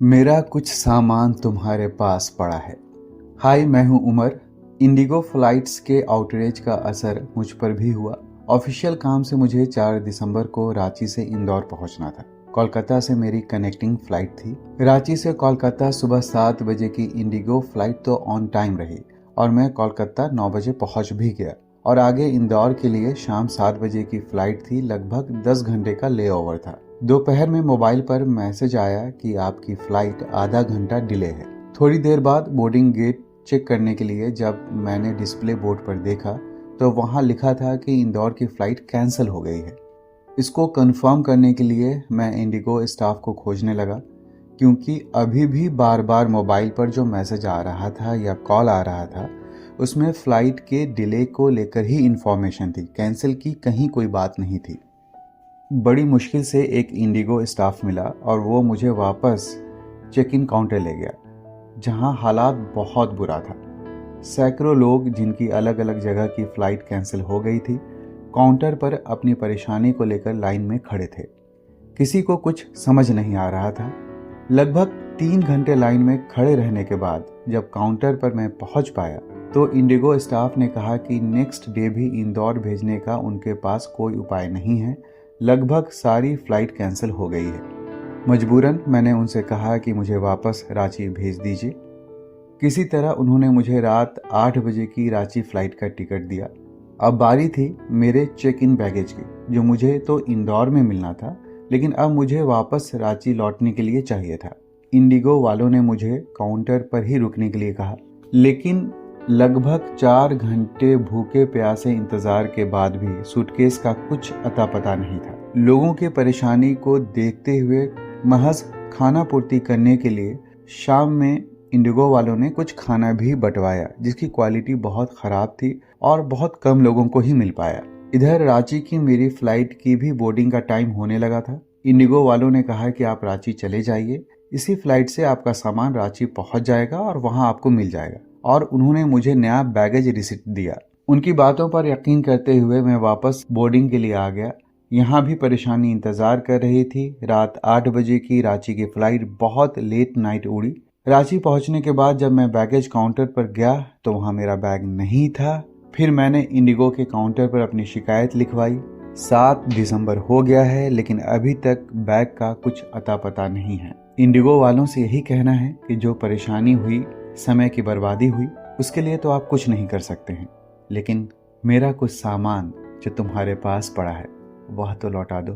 मेरा कुछ सामान तुम्हारे पास पड़ा है। हाय, मैं हूं उमर। इंडिगो फ्लाइट्स के आउटरेज का असर मुझ पर भी हुआ। ऑफिशियल काम से मुझे 4 दिसंबर को रांची से इंदौर पहुंचना था। कोलकाता से मेरी कनेक्टिंग फ्लाइट थी। रांची से कोलकाता सुबह 7 बजे की इंडिगो फ्लाइट तो ऑन टाइम रही और मैं कोलकाता 9 बजे पहुंच भी गया। और आगे इंदौर के लिए शाम 7 बजे की फ्लाइट थी। लगभग 10 घंटे का लेओवर था। दोपहर में मोबाइल पर मैसेज आया कि आपकी फ्लाइट आधा घंटा डिले है। थोड़ी देर बाद बोर्डिंग गेट चेक करने के लिए जब मैंने डिस्प्ले बोर्ड पर देखा तो वहां लिखा था कि इंदौर की फ्लाइट कैंसिल हो गई है। इसको कंफर्म करने के लिए मैं इंडिगो स्टाफ को खोजने लगा, क्योंकि अभी भी बार बार मोबाइल पर जो मैसेज आ रहा था या कॉल आ रहा था उसमें फ्लाइट के डिले को लेकर ही इंफॉर्मेशन थी। कैंसिल की कहीं कोई बात नहीं थी। बड़ी मुश्किल से एक इंडिगो स्टाफ मिला और वो मुझे वापस चेक इन काउंटर ले गया, जहां हालात बहुत बुरा था। सैकड़ों लोग जिनकी अलग अलग जगह की फ्लाइट कैंसिल हो गई थी, काउंटर पर अपनी परेशानी को लेकर लाइन में खड़े थे। किसी को कुछ समझ नहीं आ रहा था। लगभग 3 घंटे लाइन में खड़े रहने के बाद जब काउंटर पर मैं पहुंच पाया तो इंडिगो स्टाफ ने कहा कि नेक्स्ट डे भी इंदौर भेजने का उनके पास कोई उपाय नहीं है। लगभग सारी फ्लाइट कैंसिल हो गई है। मजबूरन मैंने उनसे कहा कि मुझे वापस रांची भेज दीजिए। किसी तरह उन्होंने मुझे रात 8 बजे की रांची फ्लाइट का टिकट दिया। अब बारी थी मेरे चेक इन बैगेज की, जो मुझे तो इंदौर में मिलना था, लेकिन अब मुझे वापस रांची लौटने के लिए चाहिए था। इंडिगो वालों ने मुझे काउंटर पर ही रुकने के लिए कहा, लेकिन लगभग 4 घंटे भूखे प्यासे इंतजार के बाद भी सूटकेस का कुछ अता पता नहीं था। लोगों की परेशानी को देखते हुए महज खाना पूर्ति करने के लिए शाम में इंडिगो वालों ने कुछ खाना भी बंटवाया, जिसकी क्वालिटी बहुत खराब थी और बहुत कम लोगों को ही मिल पाया। इधर रांची की मेरी फ्लाइट की भी बोर्डिंग का टाइम होने लगा था। इंडिगो वालों ने कहा कि आप रांची चले जाइए, इसी फ्लाइट से आपका सामान रांची पहुंच जाएगा और वहां आपको मिल जाएगा। और उन्होंने मुझे नया बैगेज रिसिप्ट दिया। उनकी बातों पर यकीन करते हुए मैं वापस बोर्डिंग के लिए आ गया। यहाँ भी परेशानी इंतजार कर रही थी। रात 8 बजे की रांची की फ्लाइट बहुत लेट नाइट उड़ी। रांची पहुंचने के बाद जब मैं बैगेज काउंटर पर गया तो वहां मेरा बैग नहीं था। फिर मैंने इंडिगो के काउंटर पर अपनी शिकायत लिखवाई। 7 दिसंबर हो गया है, लेकिन अभी तक बैग का कुछ अता पता नहीं है। इंडिगो वालों से यही कहना है कि जो परेशानी हुई, समय की बर्बादी हुई, उसके लिए तो आप कुछ नहीं कर सकते हैं, लेकिन मेरा कुछ सामान जो तुम्हारे पास पड़ा है वह तो लौटा दो।